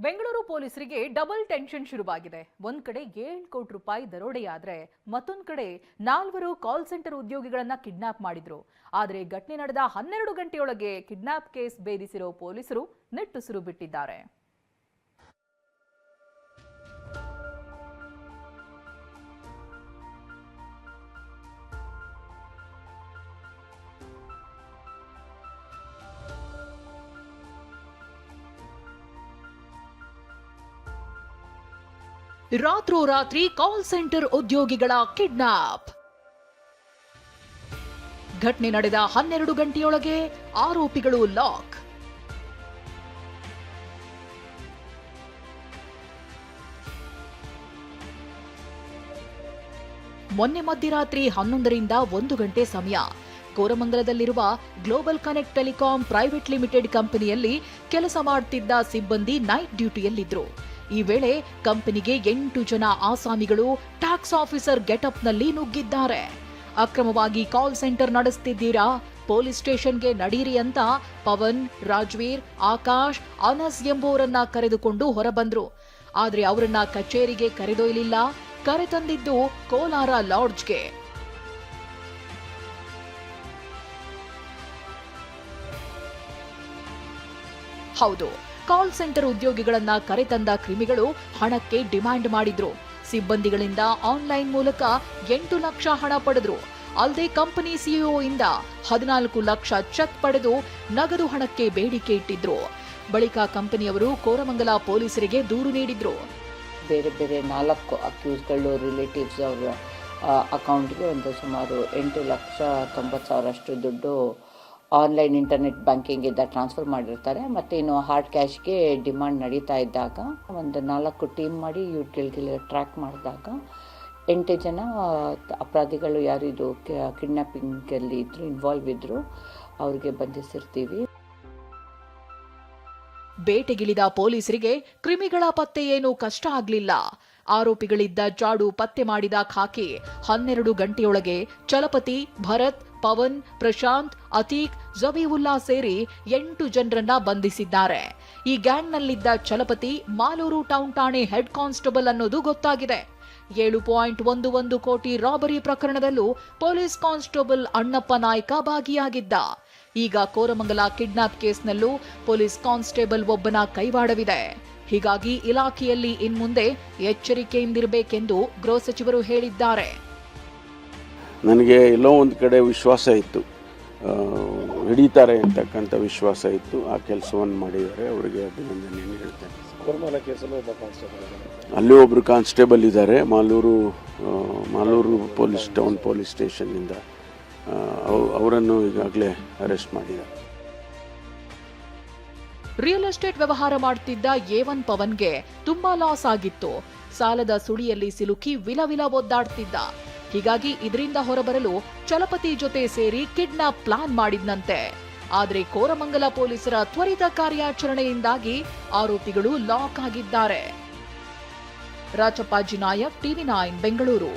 ಬೆಂಗಳೂರು ಪೊಲೀಸರಿಗೆ double tension ಶುರುವಾಗಿದೆ. ಒಂದ್ ಕಡೆ 7 ಕೋಟಿ ರೂಪಾಯಿ ದರೋಡೆಯಾದ್ರೆ ಮತ್ತೊಂದು ಕಡೆ 4 ಕಾಲ್ ಸೆಂಟರ್ ಉದ್ಯೋಗಿಗಳನ್ನ ಕಿಡ್ನಾಪ್ ಮಾಡಿದ್ರು. ಆದರೆ ಘಟನೆ ನಡೆದ 12 ಗಂಟೆಯೊಳಗೆ ಕಿಡ್ನಾಪ್ ಕೇಸ್ ಭೇದಿಸಿರೋ ಪೊಲೀಸರು ನಿಟ್ಟುಸಿರು ಬಿಟ್ಟಿದ್ದಾರೆ. ರಾತ್ರೋರಾತ್ರಿ ಕಾಲ್ ಸೆಂಟರ್ ಉದ್ಯೋಗಿಗಳ ಕಿಡ್ನಾಪ್. ಘಟನೆ ನಡೆದ 12 ಗಂಟೆಯೊಳಗೆ ಆರೋಪಿಗಳು ಲಾಕ್. ಮೊನ್ನೆ ಮಧ್ಯರಾತ್ರಿ 11ರಿಂದ 1 ಗಂಟೆ ಸಮಯ ಕೋರಮಂಗಲದಲ್ಲಿರುವ global connect telecom private limited ಕಂಪನಿಯಲ್ಲಿ ಕೆಲಸ ಮಾಡುತ್ತಿದ್ದ ಸಿಬ್ಬಂದಿ ನೈಟ್ ಡ್ಯೂಟಿಯಲ್ಲಿದ್ರು. ಈ ವೇಳೆ ಕಂಪನಿಗೆ 8 ಜನ ಆಸಾಮಿಗಳು ಟ್ಯಾಕ್ಸ್ ಆಫೀಸರ್ ಗೆಟಪ್ನಲ್ಲಿ ನುಗ್ಗಿದ್ದಾರೆ. ಅಕ್ರಮವಾಗಿ ಕಾಲ್ ಸೆಂಟರ್ ನಡೆಸುತ್ತಿದ್ದೀರಾ, ಪೊಲೀಸ್ ಸ್ಟೇಷನ್ಗೆ ನಡೀರಿ ಅಂತ ಪವನ್, ರಾಜ್ವೀರ್, ಆಕಾಶ್, ಅನಸ್ ಎಂಬುವರನ್ನ ಕರೆದುಕೊಂಡು ಹೊರಬಂದ್ರು. ಆದ್ರೆ ಅವರನ್ನ ಕಚೇರಿಗೆ ಕರೆದೊಯ್ಯಲಿಲ್ಲ, ಕರೆತಂದಿದ್ದು ಕೋಲಾರ ಲಾಡ್ಜ್ಗೆ. ಹೌದು, ಕಾಲ್ ಸೆಂಟರ್ ಉದ್ಯೋಗಿಗಳನ್ನ ಕರೆತಂದ ಕ್ರಿಮಿಗಳು ಹಣಕ್ಕೆ ಡಿಮ್ಯಾಂಡ್ ಮಾಡಿದ್ರು. ಸಿಬ್ಬಂದಿಗಳಿಂದ ಆನ್ಲೈನ್ ಮೂಲಕ 8 ಲಕ್ಷ ಹಣ ಪಡೆದ್ರು. ಅಲ್ಲದೆ ಕಂಪನಿ ಸಿಇಒ ಇಂದ 14 ಲಕ್ಷ ಚೆಕ್ ಪಡೆದು ನಗದು ಹಣಕ್ಕೆ ಬೇಡಿಕೆ ಇಟ್ಟಿದ್ರು. ಬಳಿಕ ಕಂಪನಿಯವರು ಕೋರಮಂಗಲ ಪೊಲೀಸರಿಗೆ ದೂರು ನೀಡಿದ್ರು. ಬೇರೆ ಬೇರೆ 4 ಅಕ್ಯೂಸ್ಗಳು ರಿಲೇಟಿವ್ಸ್ ಅವರ ಅಕೌಂಟ್ಗೆ ಒಂದು ಸುಮಾರು 8,90,000 ಅಷ್ಟು ದುಡ್ಡು ಆನ್ಲೈನ್ ಇಂಟರ್ನೆಟ್ ಬ್ಯಾಂಕಿಂಗಿಂದ ಟ್ರಾನ್ಸ್ಫರ್ ಮಾಡಿರ್ತಾರೆ. ಮತ್ತು ಇನ್ನು ಹಾರ್ಡ್ ಕ್ಯಾಶ್ಗೆ ಡಿಮಾಂಡ್ ನಡೀತಾ ಇದ್ದಾಗ ಒಂದು 4 ಟೀಮ್ ಮಾಡಿ ಇವ್ರಿಗೆ ಟ್ರ್ಯಾಕ್ ಮಾಡಿದಾಗ 8 ಜನ ಅಪರಾಧಿಗಳು ಯಾರಿದು ಕಿಡ್ನಾಪಿಂಗಲ್ಲಿ ಇದ್ರು, ಇನ್ವಾಲ್ವ್ ಇದ್ರು, ಅವ್ರಿಗೆ ಬಂಧಿಸಿರ್ತೀವಿ. ಬೇಟೆಗಿಳಿದ ಪೊಲೀಸರಿಗೆ ಕ್ರಿಮಿಗಳ ಪತ್ತೆ ಏನು ಕಷ್ಟ ಆಗ್ಲಿಲ್ಲ. ಆರೋಪಿಗಳಿದ್ದ ಜಾಡು ಪತ್ತೆ ಮಾಡಿದ ಖಾಕಿ 12 ಗಂಟೆಯೊಳಗೆ ಚಲಪತಿ, ಭರತ್, ಪವನ್, ಪ್ರಶಾಂತ್, ಅತೀಕ್, ಜಬೀವುಲ್ಲಾ ಸೇರಿ 8 ಜನರನ್ನ ಬಂಧಿಸಿದ್ದಾರೆ. ಈ ಗ್ಯಾಂಗ್ನಲ್ಲಿದ್ದ ಚಲಪತಿ ಮಾಲೂರು ಟೌನ್ ಠಾಣೆ ಹೆಡ್ ಕಾನ್ಸ್ಟೇಬಲ್ ಅನ್ನೋದು ಗೊತ್ತಾಗಿದೆ. 7.11 ಕೋಟಿ ರಾಬರಿ ಪ್ರಕರಣದಲ್ಲೂ ಪೊಲೀಸ್ ಕಾನ್ಸ್ಟೇಬಲ್ ಅಣ್ಣಪ್ಪ ನಾಯ್ಕ ಭಾಗಿಯಾಗಿದ್ದ. ಈಗ ಕೋರಮಂಗಲ ಕಿಡ್ನಾಪ್ ಕೇಸ್ನಲ್ಲೂ ಪೊಲೀಸ್ ಕಾನ್ಸ್ಟೇಬಲ್ ಒಬ್ಬನ ಕೈವಾಡವಿದೆ. ಹೀಗಾಗಿ ಇಲಾಖೆಯಲ್ಲಿ ಇನ್ಮುಂದೆ ಎಚ್ಚರಿಕೆಯಿಂದಿರಬೇಕೆಂದು ಗೃಹ ಸಚಿವರು ಹೇಳಿದ್ದಾರೆ. ನನಗೆ ಎಲ್ಲೋ ಒಂದು ಕಡೆ ವಿಶ್ವಾಸ ಇತ್ತು, ಹಿಡಿತಾರೆ ಅಂತಕ್ಕಂಥ ವಿಶ್ವಾಸ ಇತ್ತು. ಆ ಕೆಲಸವನ್ನು ಮಾಡಿದ್ದಾರೆ, ಅವರಿಗೆ ಅಭಿನಂದನೆಯನ್ನು ಹೇಳ್ತೇನೆ. ಅಲ್ಲಿ ಒಬ್ಬರು ಕಾನ್ಸ್ಟೇಬಲ್ ಇದ್ದಾರೆ, ಮಾಲೂರು ಟೌನ್ ಪೊಲೀಸ್ ಸ್ಟೇಷನ್ನಿಂದ. ಅವರನ್ನು ಈಗಾಗಲೇ ಅರೆಸ್ಟ್ ಮಾಡಿದ್ದಾರೆ. ರಿಯಲ್ ಎಸ್ಟೇಟ್ ವ್ಯವಹಾರ ಮಾಡುತ್ತಿದ್ದ A1 ಪವನ್ಗೆ ತುಂಬಾ ಲಾಸ್ ಆಗಿತ್ತು. ಸಾಲದ ಸುಳಿಯಲ್ಲಿ ಸಿಲುಕಿ ವಿಲವಿಲ ಒದ್ದಾಡ್ತಿದ್ದ. ಹೀಗಾಗಿ ಇದರಿಂದ ಹೊರಬರಲು ಚಲಪತಿ ಜೊತೆ ಸೇರಿ ಕಿಡ್ನಾಪ್ ಪ್ಲಾನ್ ಮಾಡಿದ್ನಂತೆ. ಆದ್ರೆ ಕೋರಮಂಗಲ ಪೊಲೀಸರ ತ್ವರಿತ ಕಾರ್ಯಾಚರಣೆಯಿಂದಾಗಿ ಆರೋಪಿಗಳು ಲಾಕ್ ಆಗಿದ್ದಾರೆ. ರಾಚಪ್ಪಾಜಿ ನಾಯಕ್, TV9 ಬೆಂಗಳೂರು.